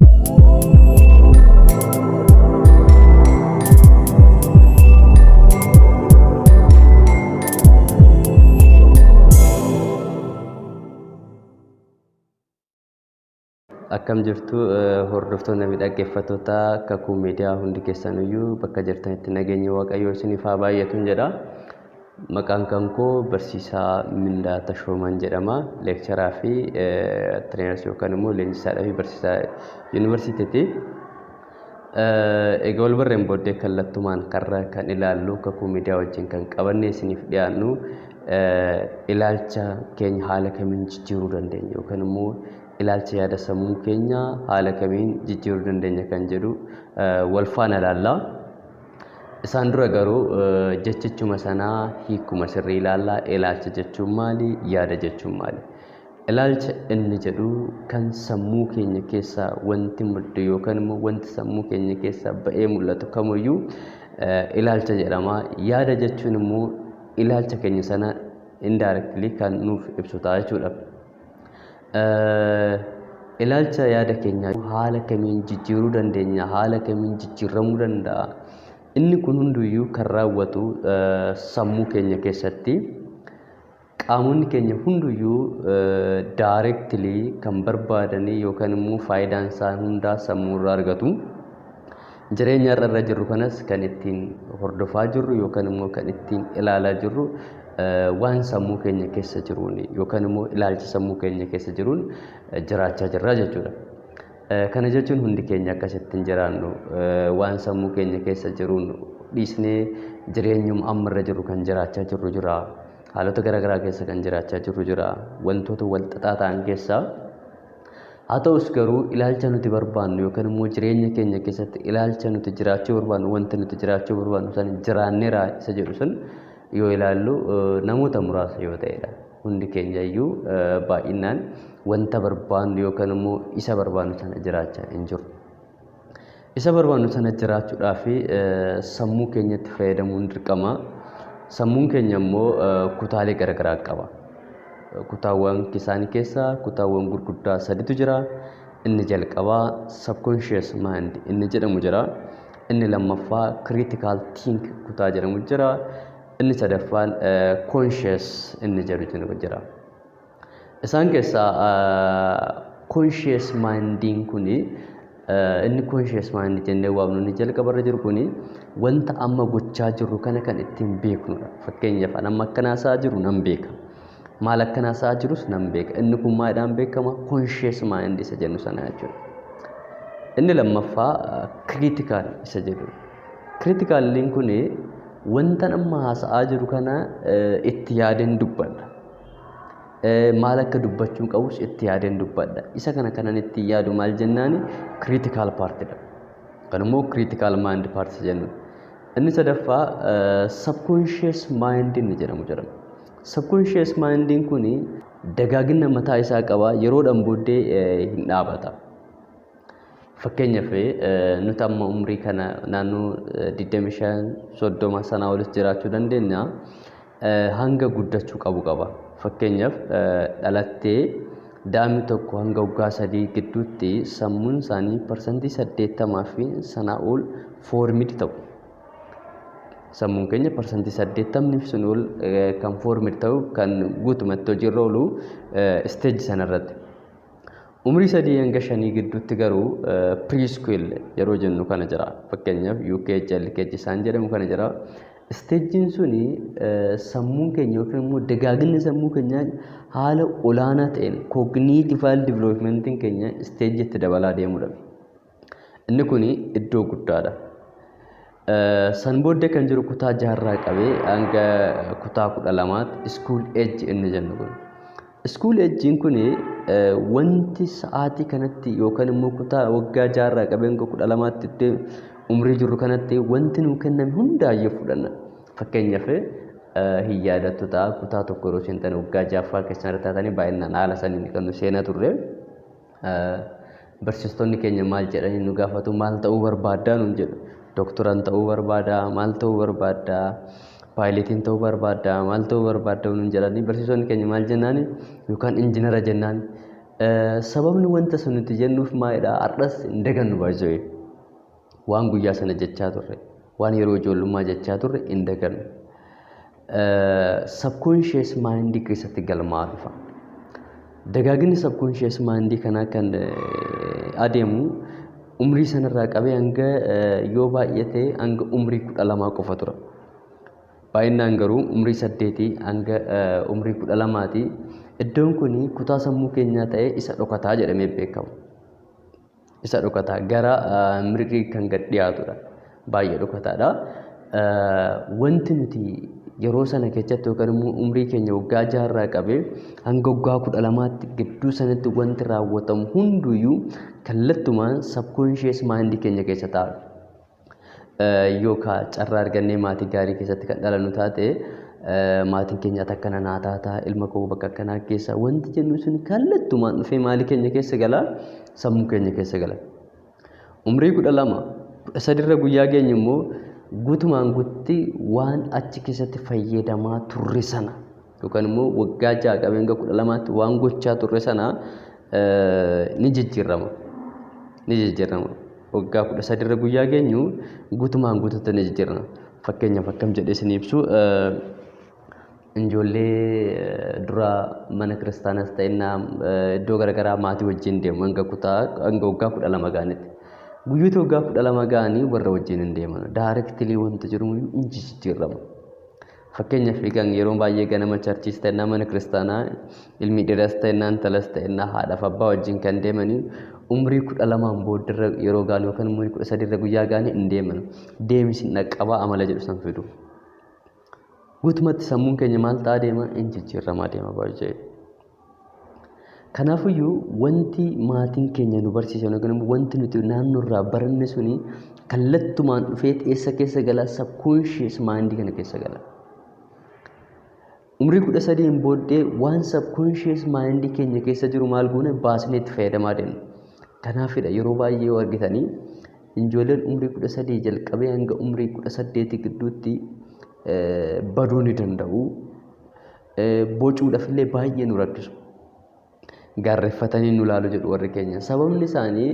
Akkam jirtu hordoftoonni miidhaggeeffattoota kakuu miidiyaa hundi keessanuyyuu bakka jirtanitti nageenya waaqayyoo isiniif haa baay'atuun jedha. Maqaan koo Barsiisaa Mindaa Tashoomaan jedhama. Leekcharaa fi tireenarsii yookaan immoo leenjisaadhaa fi barsiisaa yuunivarsiitiiti. Egaa wal barreen booddee kallattumaan karra kan ilaallu kakuu miidiyaa wajjin kan qabanne isiniif dhiyaannu ilaalcha keenya haala kamiin jijjiiruu dandeenya yookaan immoo ilaalcha yaada sammuu keenya haala kamiin jijjiiruu dandeenya kan jedhu wal faana ilaalla. Isaan dura garuu jechichuma sanaa hiikuma sirrii ilaalla. Ilaalcha jechuun maali? Yaada jechuun maali? Ilaalcha inni jedhu kan sammuu keenya keessaa wanti maddu yookaan immoo wanti sammuu keenya keessaa ba'ee mul'atu kamiyyuu ilaalcha jedhama. Yaada jechuun immoo ilaalcha keenya sana indirectly kan nuuf ibsu ta'a jechuudha. Ilaalcha yaada keenya haala kamiin jijjiiruu dandeenya? Haala kamiin jijjiiramuu danda'a? Inni kun hunduyyuu kan raawwatu sammuu keenya keessatti. Qaamonni keenya hunduyyuu directly kan barbaadanii yookaan immoo faayidaan isaa hundaa sammuu irraa argatu. Jireenya irra jirru kanas kan ittiin hordofaa jirru yookaan immoo kan ittiin ilaalaa jirru waan sammuu keenya keessa jiruun yookaan immoo ilaalcha sammuu keenya keessa jiruun jiraachaa jirra jechuudha. Kana jechuun hundi keenya akkasittiin jiraannu waan sammuu keenya keessa jiruun dhiisnee jireenyuma amma irra jiru kan jiraachaa jirru jira. Haalota garaagaraa keessa kan jiraachaa jirru jira. Wantoota wal xaxaa ta'an keessaa. Haa ta'us garuu ilaalcha nuti barbaannu yookaan immoo jireenya keenya keessatti ilaalcha nuti jiraachuu barbaannu wanti nuti jiraachuu barbaannu san jiraanneera isa jedhu sun yoo ilaallu namoota muraasa yoo ta'edha. Hundi keenya iyyuu baay'inaan wanta barbaannu yookaan immoo isa barbaannu sana jiraachaa hin jiru. Isa barbaannu sana jiraachuudhaaf sammuu keenyatti fayyadamuun dirqama. Sammuun keenya immoo kutaalee garaagaraa qaba. Kutaawwan isaanii keessaa kutaawwan gurguddaa saditu jira. Inni jalqabaa subconscious mind inni jedhamu jira. Inni lammaffaa critical think kutaa jedhamu jira. Inni sadaffaan conscious inni jedhu jira. Isaan keessaa conscious mindiin kuni inni conscious mind jennee waamnu inni jalqabarra jiru kuni wanta amma gochaa jirru kana kan ittiin beeknudha. Fakkeenyaaf amma akkanaasaa jiru nan beeka. Maal akkanaasaa jirus nan beeka. Inni kun maadhaan beekama? Conscious mind isa jennu sana jechuudha. Inni lammaffaa critical isa jedhu. Criticalliin kuni wanta amma haasa'aa jiru kana itti yaadeen dubbadha. Maal akka dubbachuun qabus itti yaadeen dubbadha. Isa kana kanan itti yaadu maal jennaani? Critical partidha. Kan immoo critical mind part jennu. Inni sadaffaa subconscious mind inni jedhamu jedhama. Subconscious mindiin kuni dagaagina mataa isaa qaba. Yeroodhaan booddee hin dhaabata. Fakkeenyaaf nuti amma umrii kana naannoo 25-30 sanaa olis jiraachuu dandeenya. Hanga guddachuu qabu qaba. Fakkeenyaaf dhalattee daa'imni tokko hanga waggaa 3 gidduutti sammuun isaanii parsantii 80 fi sanaa ol foormid ta'u. Sammuun keenya parsantii 80 fi sun ol kan foormid ta'u kan guutumatti hojiirra oolu isteejii sanarratti. Umrii 3 hanga 5 gidduutti garuu preschool yeroo jennu kana jira. Fakkeenyaaf UKG LKG isaan jedhamu kana jira. Isteejiin suni sammuun keenya yookiin immoo dagaaginni sammuu keenyaa haala olaanaa ta'een cognitive developmentiin keenya isteejiitti dabalaa deemudha. Inni kuni iddoo guddaadha. San booddee kan jiru kutaa 6 qabee hanga kutaa 12tti school age inni jennu kun. School age kuni wanti sa'aatii kanatti yookaan immoo kutaa waggaa 6 qabee hanga 12tti umrii jiru kanatti wanti nuu kenname hundaayyuu fudhanna. Fakkeenyaaf hin yaadattu ta'a kutaa tokko yeroo isheen waggaa 6ffaa keessaa taatanii baay'inaan haala saniin kan nu seenaa turre. Barsiistonni keenya maal jedhanii nu gaafatu? Maal ta'uu barbaaddaa nuun jedhu. Doktoraan ta'uu barbaaddaa? Maal ta'uu barbaaddaa? Paayileetiin ta'uu barbaaddaa? Maal ta'uu barbaaddaa nuun jedhanii barsiistonni keenya maal jennaani? Yookaan injinara jennaan. Sababni wanta sun nuti jennuuf maalidha? Har'as hin dagannu baay'ee. Waan guyyaa sana jechaa turre, waan yeroo ijoollummaa jechaa turre hin dagannu. Subconscious mind keessatti galmaa dhufa. Dagaaginni subconscious mind kanaa kan adeemu umrii sanarraa qabee hanga yoo baay'ate hanga umrii 12 qofa tura. Baay'inaan garuu umrii 8 hanga umrii 12ti. Iddoon kuni kutaa sammuu keenyaa ta'ee isa dhokataa jedhamee beekama. Isa dhokataa gara mirgii kan gad dhiyaatudha. Baay'ee dhokataadha. Wanti nuti yeroo sana keessatti yookaan immoo umrii keenya waggaa 6 irraa qabee hanga waggaa 12tti gidduu sanatti wanti raawwatamu hunduyyuu kallattumaan subconscious mind keenya keessa ta'a. Yookaan carraa argannee maatii gaarii keessatti kan dhalannu taate maatiin keenya akkana naataataa ilma koo bakka akkanaa keessa wanti jennu sun kallattumaan dhufee maalii keenya keessa gala sammuu keenya keessa gala. Umrii 12 13 irra guyyaa keenya immoo guutumaan guutti waan achi keessatti fayyadamaa turre sana yookaan immoo waggaa 6 qabee hanga 12tti waan gochaa turre sana ni jijjiirama. Waggaa 13 irra guyyaa keenya guutumaan guututti ni jijjiirama. Fakkeenyaaf akkam jedhee isin ibsu ijoollee dura mana kiristaanaas ta'inna iddoo garaagaraa maatii wajjin deemu hanga waggaa 12 gaanitti. Guyyoota waggaa 12 gaanii warra wajjin hin deeman. Daareektilii wanta jiru hin jijjiirama. Fakkeenyaaf eegan yeroo baay'ee ganama charchiis ta'inna mana kiristaanaa ilmi dhiiras ta'inna intalas ta'inna haadhaaf abbaa wajjin kan deemanii umrii 12 booddee yeroo gaanii yookaan umrii 13 irra guyyaa gaanii hin deeman. Deemsi dhaqqabaa amala jedhu san fidu. Guutumatti sammuun keenya maal ta'aa deema? Hin jijjiiramaa deema baay'ee. Kanaafiyyuu wanti maatiin keenya nu barsiisan yookaan immoo wanti nuti naannoo irraa baranne suni kallattumaan dhufee eessa keessa gala? Subconscious mind kana keessa gala. Umrii 13 booddee waan subconscious mind keenya keessa jiru maal goone baasnee itti fayyadamaa deemna. Kanaafidha yeroo baay'ee yoo argitanii ijoolleen umrii 13 jalqabee hanga umrii 18 gidduutti baduu ni danda'u. Bocuudhaaf illee baay'ee nu rakkisu. Gaarreeffatanii nu laalu jedhu warri keenya. Sababni isaanii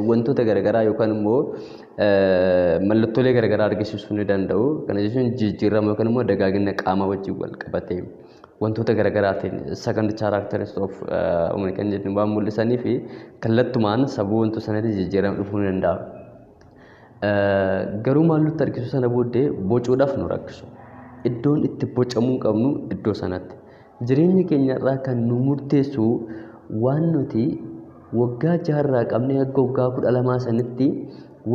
wantoota garaagaraa yookaan immoo mallattoolee garaagaraa argisiisuu ni danda'u. Kana jechuun jijjiirama yookaan immoo dagaagina qaama wajjin wal qabatee wantoota garaagaraatiin second characteristic of umrii kan jedhu waan mul'isanii fi kallattumaan sababa wantoota sanatti jijjiirama dhufuu ni danda'a. Garuu maal nutti argisu sana booddee bocuudhaaf nu rakkisu. Iddoon itti bocamuu qabnu iddoo sanatti. Jireenya keenya irraa kan nu murteessu waan nuti waggaa 6 irraa qabnee hanga waggaa 12 sanitti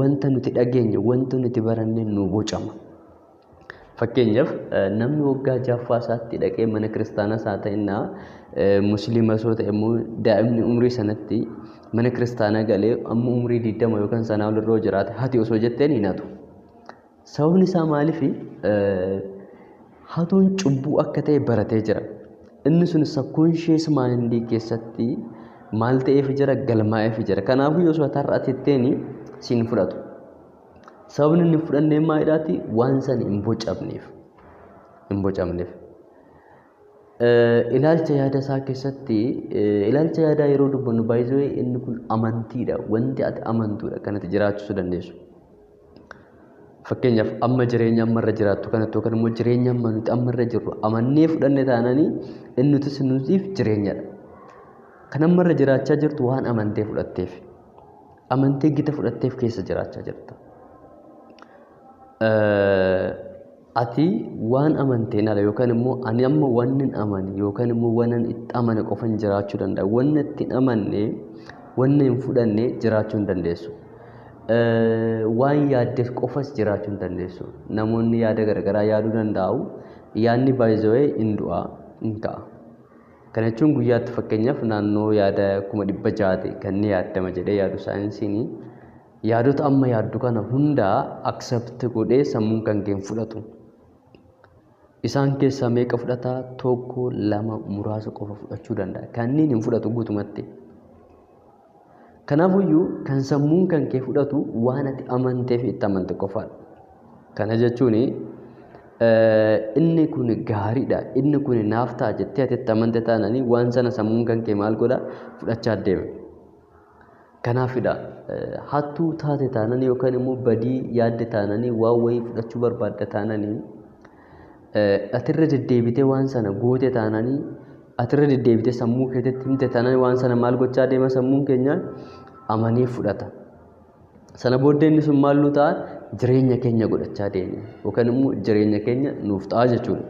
wanta nuti dhageenye wanta nuti baranne nu bocama. Fakkeenyaaf namni waggaa 6ffaa isaatti dhaqee mana kiristaanaa isaa ta'inna musliima soo ta'e immoo daa'imni umrii sanatti mana kiristaanaa galee amma umrii 20 yookaan sanaa ol irra jiraate hati osoo jetteen hin hatu. Sababni isaa maaliif? Hatuun cubbuu akka ta'e baratee jira. Inni sun subconscious mind keessatti maal ta'eef jira? Galmaa'eef jira. Kanaafuu yoo soota har'a tetteeni siin fudhatu. Sababni inni fudhannee maaliidhaati? Waan san hin bocamneef. Ilaalcha yaada isaa keessatti ilaalcha yaadaa yeroo dubbannu baay'ee inni kun amantiidha. Wanti ati amantuudha kanatti jiraachisuu dandeessu. Fakkeenyaaf amma jireenya ammarra jiraattu kanatti yookaan immoo jireenya amma nuti ammarra jirru amannee fudhanne taananii inni nuti sinuutiif jireenyadha. Kan ammarra jiraachaa jirtu waan amantee fudhatteef. Amantee gita fudhatteef keessa jiraachaa jirta. Ati waan amanteen ala yookaan immoo ani amma waan hin amane yookaan immoo waan itti amane qofan jiraachuu danda'a. Waan itti hin amanne waan hin fudhanne jiraachuu hin dandeessu. Waan yaaddeef qofas jiraachuu hin dandeessu. Namoonni yaada garaagaraa yaaduu danda'u. Yaadni baay'ee hin du'a hin ka'a. Kana jechuun guyyaatti fakkeenyaaf naannoo yaada 600 kan ni yaadama jedhee yaadu saayinsiin yaadota amma yaaddu kana hundaa accept godhee sammuun kan keen fudhatu. Isaan keessaa meeqa fudhataa? 1 2 muraasa qofa fudhachuu danda'a. Kanneen hin fudhatu guutumatti. Kanaafiyyuu kan sammuun kan kee fudhatu waan ati amanteef itti amante qofaadha. Kana jechuun inni kun gaariidha, inni kun naaf ta'a jettee ati itti amante taananii waan sana sammuun kan kee maal godha fudhachaa deema. Kanaafidha hattuu taate taananii yookaan immoo badii yaadde taananii waan wayii fudhachuu barbaadda taananii atirra deddeebitee waan sana goote taananii atirra deddeebitee sammuu keetti himte taananii waan sana maal gochaa deema sammuun keenya amanee fudhata. Sana booddee inni sun maal nu ta'a jireenya keenya godhachaa deema yookaan immoo jireenya keenya nuuf ta'a jechuudha.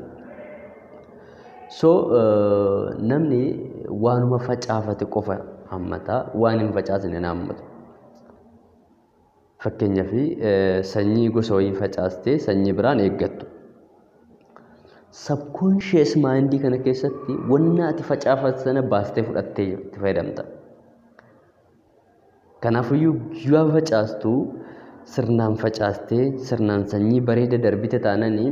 So namni waanuma facaafate qofa hammata waan hin facaasne na hammatu. Fakkeenyaaf sanyii gosa wayii facaastee sanyii biraan eeggattu. Subconscious mind kana keessatti wanna ati facaafatte sana baastee fudhattee itti fayyadamta. Kanaafiyyuu yoo facaastu sirnaan facaastee sirnaan sanyii bareeda darbite taananii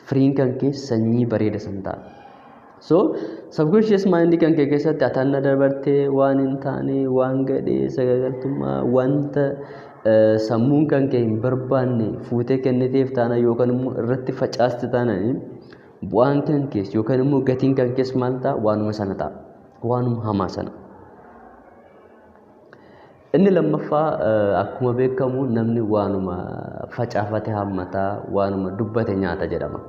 firiin kan kee sanyii bareeda san ta'a. So subconscious mind kan kee keessatti atanna dabartee waan hin taane waan gadhee sagagaltummaa wanta sammuun kan kee hin barbaanne fuutee kenniteef taana yookaan immoo irratti facaaste taananii bu'aan kan kees yookaan immoo gatiin kan kees maal ta'a waanuma sana ta'a waanuma hamaa sana. Inni lammaffaa akkuma beekamu namni waanuma facaafate hammataa waanuma dubbate nyaata jedhama.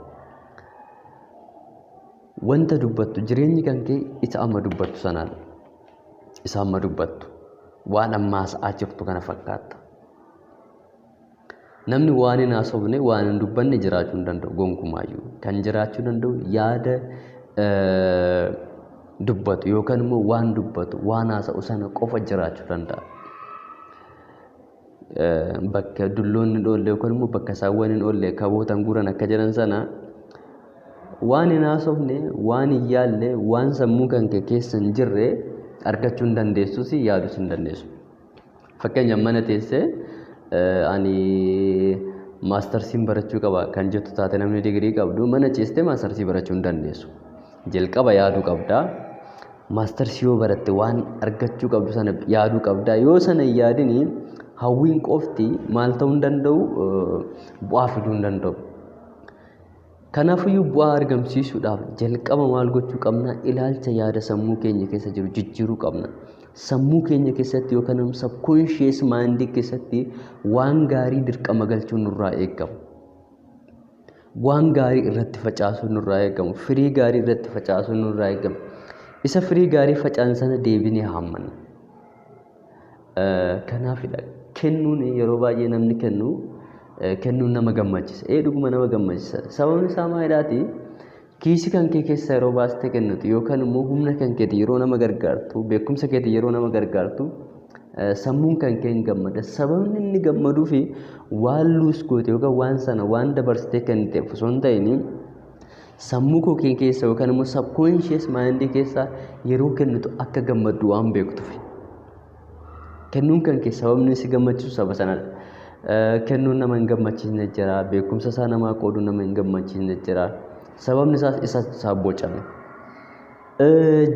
Wanta dubbattu jireenyi kan kee isa amma dubbattu sanaan isa amma dubbattu waan ammaa sa'aa jirtu kana fakkaata. Namni waan hin haasofne waan hin dubbanne jiraachuu hin danda'u gonkumaayyuu. Kan jiraachuu danda'u yaada dubbatu yookaan immoo waan dubbatu waan haasa'u sana qofa jiraachuu danda'a. Bakka dulloonni dhoollee yookaan immoo bakka saawwan hin oolle kabootan guuran akka jedhan sana waan hin haasofne waan hin yaalle waan sammuu kan kee keessa hin jirre argachuu hin dandeessus yaadus hin dandeessu. Fakkeenyaaf mana teessee ani maastersiin barachuu qaba kan jettu taate namni digirii qabdu mana ciistee maastersii barachuu hin dandeessu. Jalqaba yaaduu qabdaa. Maastersii yoo baratte waan argachuu qabdu sana yaaduu qabdaa. Yoo sana hin yaadini hawwiin qofti maal ta'uu hin danda'u bu'aa fiduu hin danda'u. Kanaafiyyuu bu'aa argamsiisuudhaaf jalqaba maal gochuu qabna ilaalcha yaada sammuu keenya keessa jiru jijjiiruu qabna. Sammuu keenya keessatti yookaan subconscious mind keessatti waan gaarii dirqama galchuun nurraa eegamu. Waan gaarii irratti facaasuun nurraa eegamu. Firii gaarii irratti facaasuun nurraa eegamu. Isa firii gaarii facaan sana deebinee haammanna. Kanaafidha kennuun yeroo baay'ee namni kennuun nama gammachiisa. Dhuguma nama gammachiisa. Sababni isaa maaliidhaati? Kiisi kan kee keessa yeroo baastee kennitu yookaan immoo humna kan keeti yeroo nama gargaartu beekumsa keeti yeroo nama gargaartu sammuun kan kee hin gammada. Sababni inni gammaduu fi waan luus goote yookaan waan sana waan dabarsitee kenniteef osoo hin ta'in sammuu kee keessa yookaan immoo subconscious mind keessa yeroo kennitu akka gammaddu waan beektuuf. Kennuun kan kee sababni si gammachiisu saba sanadha. Kennuun nama hin gammachiisne jira. Beekumsa isaa namaa qooduu nama hin gammachiisne jira. Sababni isaa bocame.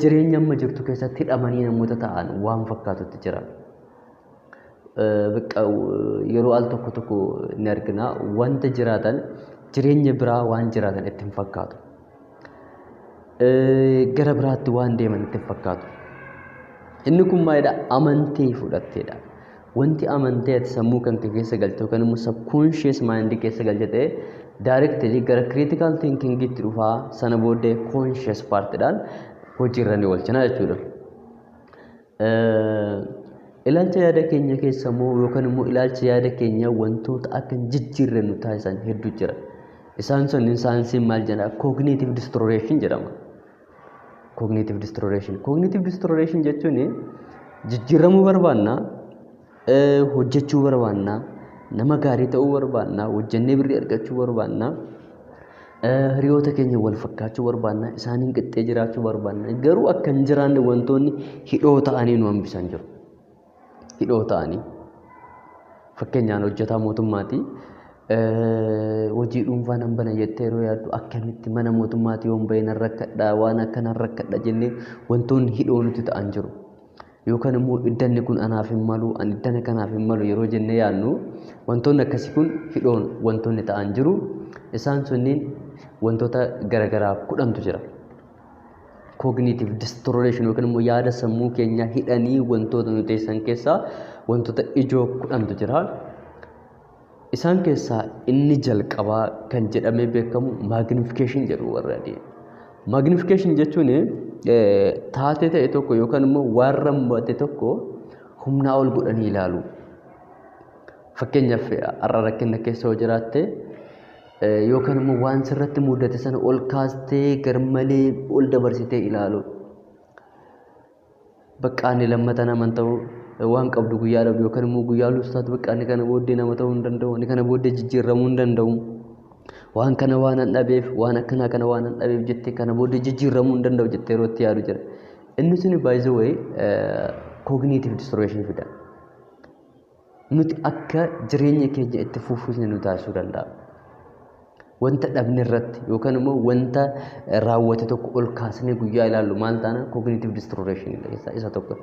Jireenya amma jirtu keessatti hidhamanii namoota ta'an waan fakkaatutti jira. Yeroo al tokko tokko ni argina wanta jiraatan jireenya biraa waan jiraatan itti hin fakkaatu. Gara biraatti waan deeman itti hin fakkaatu. Inni kun maalidha? Amantii fudhatteedha. Wanti amantee ati sammuu kan kee keessa galte yookaan immoo subconscious mind keessa galchite directly gara critical thinking itti dhufaa sana booddee conscious partidhaan hojiirra ni oolchina jechuudha. Ilaalcha yaada keenya keessa immoo yookaan immoo ilaalcha yaada keenya wantoota akka jijjiirre nu taasisan hedduu jira. Isaan sun saayinsiin maal jedha? Cognitive distortion jedhama. Cognitive distortion jechuun jijjiiramuu barbaanna, hojjechuu barbaanna, nama gaarii ta'uu barbaanna, hojjennee birrii argachuu barbaanna, hiriyoota keenya wal fakkaachuu barbaanna, isaaniin qixxee jiraachuu barbaanna. Garuu akka hin jiraanne wantoonni hidhoo ta'anii nu hambisan jiru. Hidhoo ta'anii fakkeenyaan hojjetaa mootummaati. Hojii dhuunfaa nan bana jettee yeroo yaaddu akkamitti mana mootummaati yoon bahe nan rakkadha waan akkanaan rakkadha jennee wantoonni hidhoo nuti ta'an jiru. Yookaan immoo iddanni kun anaaf hin malu, ani iddana kanaaf hin malu yeroo jennee yaadnu wantoonni akkasii kun hidhoon wantoonni ta'an jiru. Isaan sunniin wantoota garagaraa kudhantu jira. Cognitive distortion yookaan immoo yaada sammuu keenya hidhanii wantoota nuti san keessaa wantoota ijoo kudhantu jira. Isaan keessaa inni jalqabaa kan jedhamee beekamu magnification jedhu warra adii. Magnification jechuun taatee ta'e tokko yookaan immoo waan raawwate tokko humnaa ol godhanii ilaalu. Fakkeenyaaf har'a rakkina keessa yoo jiraatte yookaan immoo waan sirratti mudate sana ol kaastee garmalee ol dabarsitee ilaalu. Bakka ani lammata nama ta'u waan qabdu guyyaa dhabu yookaan immoo guyyaa lustaatu bakka ani kana booddee nama ta'uu hin danda'u, ani kana booddee jijjiiramuu hin danda'u. Waan kana waan an dhabeef, waan akkanaa kana waan an dhabeef jettee kana booddee jijjiiramuu hin danda'u jettee yeroo itti yaadu jira. Inni sun by the way cognitive distortion fida. Nuti akka jireenya keenya itti fufusne nu taasisuu danda'a. Wanta dhabne irratti yookaan immoo wanta raawwate tokko ol kaasnee guyyaa ilaallu maal taana cognitive distortion isa tokko.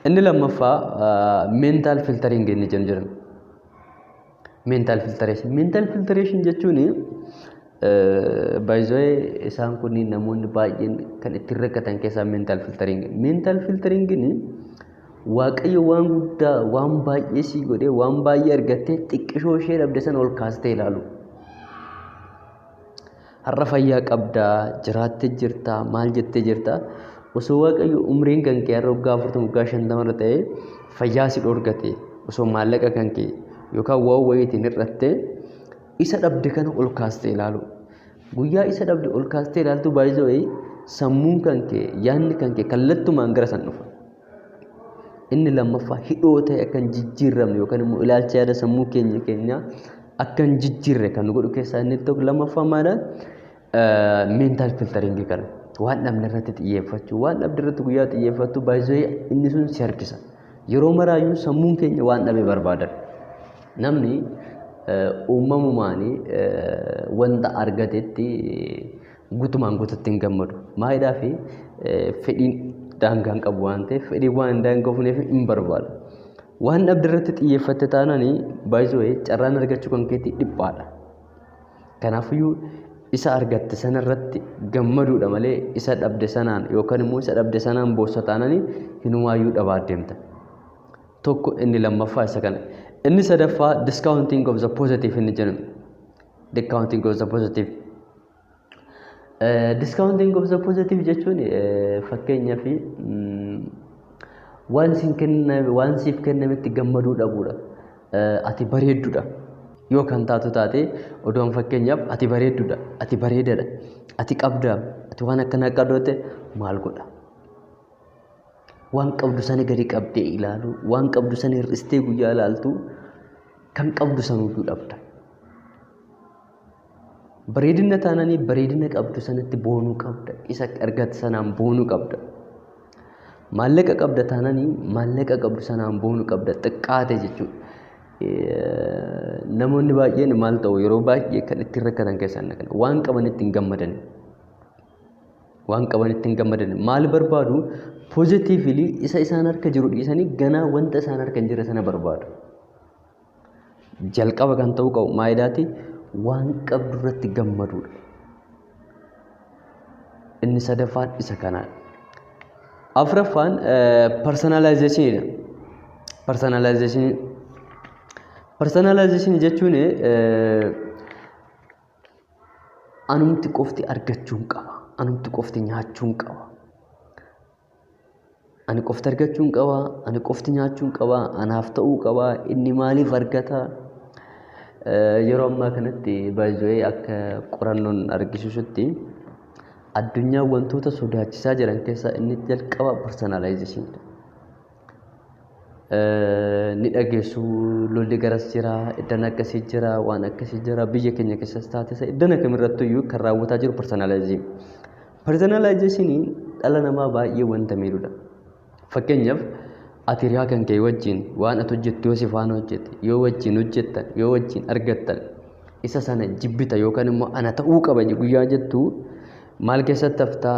Inni lammaffaa mental filtering inni jedhamu. Mental filtration jechuun by the way isaan kun namoonni baay'een kan itti rakkatan keessaa mental filtering ni waaqayyo waan guddaa waan baay'ee si godhee waan baay'ee argattee xiqqishoo ishee dhabde sana ol kaastee ilaalu. Har'a fayyaa qabdaa, jiraattee jirtaa, maal jettee jirtaa? Osoo waaqayyo umriin kan kee har'a waggaa 40 waggaa 50 irra ta'ee fayyaa si dhorgate osoo maallaqa kan kee yookaan waan wayiitiin hir'attee isa dhabde kana ol kaastee ilaalu. Guyyaa isa dhabde ol kaastee ilaaltu by the way sammuun kan kee yaadni kan kee kallattumaan gara san dhufa. Inni lammaffaa hidhoo ta'e akkan jijjiiramne yookaan immoo ilaalcha yaada sammuu keenya akkan jijjiirre kan nu godhu keessaa inni tokko lammaffaa maadha mental filtering kana waan dhabne irratti xiyyeeffachuu waan dhabde irratti guyyaa xiyyeeffattu by the way inni sun si harkisa. Yeroo maraayyuu sammuun keenya waan dhabe barbaadan. Namni uumamumaan wanta argatetti guutumaan guututti hin gammadu. Maayidhaa fi fedhiin daangaan qabu waan ta'eef fedhii waan daangofneef hin barbaadu. Waan dhabde irratti xiyyeeffatte taanaan by the way carraan argachuu kan keetti dhiphaadha. Kanaafiyyuu isa argatte sana irratti gammaduudha malee isa dhabde sanaan yookaan immoo isa dhabde sanaan boossa taanaan hinumaayyuu dhabaa deemta. Tokko inni lammaffaa isa kana. Inni sadaffaa discounting of the positive inni jedhamu. Discounting of the positive. Discounting of the positive jechuun fakkeenyaaf waan siif kennametti gammaduu dhabuudha. Ati bareedduudha. Yoo kan taatu taate odoon fakkeenyaaf ati bareedduudha, ati bareedaadha, ati qabdaa, ati waan akkanaa qabdoote maal godha? Waan qabdu sana gadi qabdee ilaalu, waan qabdu sana hir'istee guyyaa ilaaltu kan qabdu sanuutu dhabda. Bareedina taananii bareedina qabdu sanatti boonuu qabda. Isa argatte sanaan boonuu qabda. Maallaqa qabda taananii maallaqa qabdu sanaan boonuu qabda. Xiqqaate jechuudha. Namoonni baay'een maal ta'u yeroo baay'ee kan itti rakkatan keessaa kana waan qabanitti hin gammadan. Waan qabanitti hin gammadan. Maal barbaadu? Positively isa isaan harka jiru dhiisanii ganaa wanta isaan harka hin jirre sana barbaadu. Jalqaba kan ta'uu qabu maayidaati waan qabdu irratti gammaduudha. Inni sadaffaan isa kanaadha. Afuraffaan personalization. Personalization jechuun anumti qofti argachuun qaba. Anumti qofti nyaachuun qaba. Ani qofti argachuun qaba. Ani qofti nyaachuun qaba. Anaaf ta'uu qaba. Inni maaliif argata? Yeroo ammaa kanatti by the way akka qorannoon argisiisutti addunyaa wantoota sodaachisaa jiran keessaa inni jalqaba personalization. Ni dhageessu lolli garas jira, iddana akkasii jira, waan akkasii jira, biyya keenya keessas taatee iddana kamirrattu iyyuu kan raawwataa jiru personalization. Personalization dhala namaa baay'ee wanta miidhudha. Fakkeenyaaf ati hiriyaa kan kee wajjin waan ati hojjettu yoo si faana hojjette, yoo wajjin hojjettan, yoo wajjin argattan isa sana jibbita yookaan immoo ana ta'uu qaba guyyaa jettu maal keessatti haftaa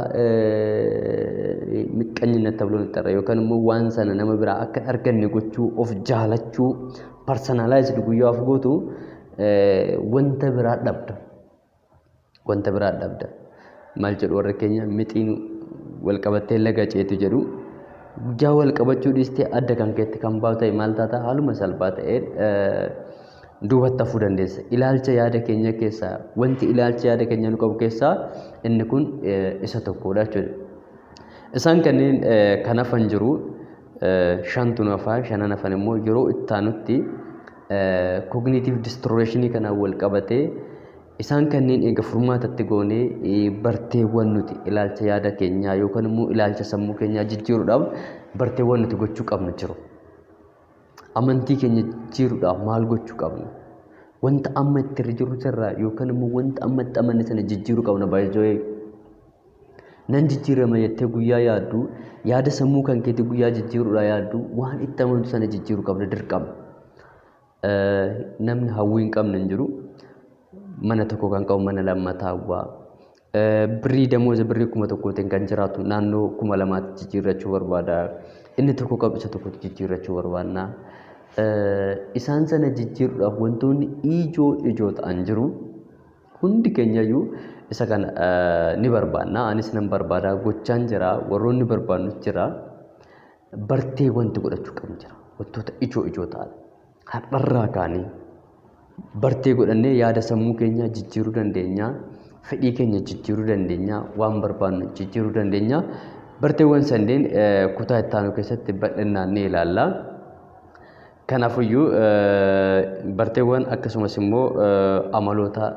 miqqanyinatti tabloon itti arra yookaan immoo waan sana nama biraa akka arganne gochuu of jaalachuu personalized guyyaa of gootu wanta biraa dhabda. wanta biraa dhabda. Maal jedhu warra keenya mixiin wal qabattee laga ceetu jedhu guyyaa wal qabachuu dhiistee adda kan keetti kan baatu ta'e maal taata haaluma salphaa ta'een duubatti hafuu dandeessa. Ilaalcha yaada keenya keessaa wanti ilaalcha yaada keenya nu qabu keessaa inni kun isa tokkodha jechuudha. Isaan kanneen kan hafan jiru shantu nafaa shanan hafan immoo yeroo itti aanutti cognitive distortion kanaan wal qabatee isaan kanneen eega furmaatatti goonee barteewwan nuti ilaalcha yaada keenyaa yookaan immoo ilaalcha sammuu keenyaa jijjiiruudhaaf barteewwan nuti gochuu qabnu jiru. Amantii keenya jijjiiruudhaaf maal gochuu qabna? Wanta amma itti jirru irraa yookaan immoo wanta amma itti amanne sana jijjiiruu qabna baay'ee. Nan jijjiirama jettee guyyaa yaaddu yaada sammuu kan keetti guyyaa jijjiiruudhaa yaaddu waan itti amantu sana jijjiiruu qabda dirqama. Namni hawwii hin qabne hin jiru. Mana tokko kan qabu mana lammataa hawwaa. Birrii damooza birrii 1,000tiin kan jiraatu naannoo 2,000tti jijjiirrachuu barbaada. Inni tokko qabu isa tokkotti jijjiirrachuu barbaadna. Isaan sana jijjiiruudhaaf wantoonni ijoo ta'an jiru. Hundi keenyayyuu isa kana ni barbaadna. Anis nan barbaada. Gochaan jira. Warroonni barbaadnus jira. Bartee wanti godhachuu qabnu jira. Wantoota ijoo ta'an. Har'arraa kaanii bartee godhannee yaada sammuu keenya jijjiiruu dandeenya. Fedhii keenya jijjiiruu dandeenya. Waan barbaadnu jijjiiruu dandeenya. Barteewwan sanneen kutaa itti aanu keessatti bal'inaan ni ilaalla. Kanaafiyyuu barteewwan akkasumas immoo amaloota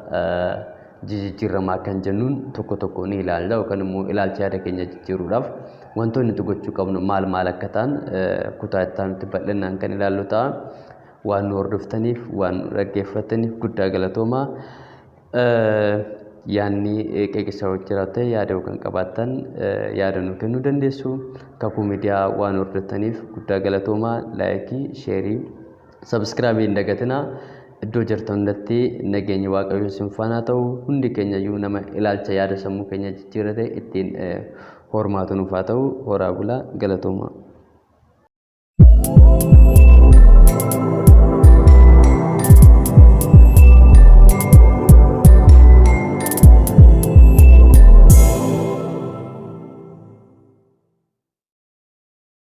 jijjiiramaa kan jennuun tokko ni ilaalla yookaan immoo ilaalcha yaada keenya jijjiiruudhaaf wantoonni nuti gochuu qabnu maal akka ta'an kutaa itti aanutti bal'inaan kan ilaallu ta'a. Waan nu hordoftaniif waan nu dhaggeeffataniif guddaa galatoomaa. Yaanni qeeqisaa hojjiraate yaada yookaan qabaattan yaada nu kennuu dandeessu. Kakuu miidiyaa waan hordoftaniif guddaa galatoomaa. Laayikii, sheerii, sabskiraabii hin dagatinaa. Iddoo jirtan hundatti nageenyi waaqayyoo isin faana ta'u hundi keenyayyuu nama ilaalcha yaada sammuu keenya jijjiirate ittiin hormaatu nuuf haa ta'u. Horaa bulaa galatoomaa.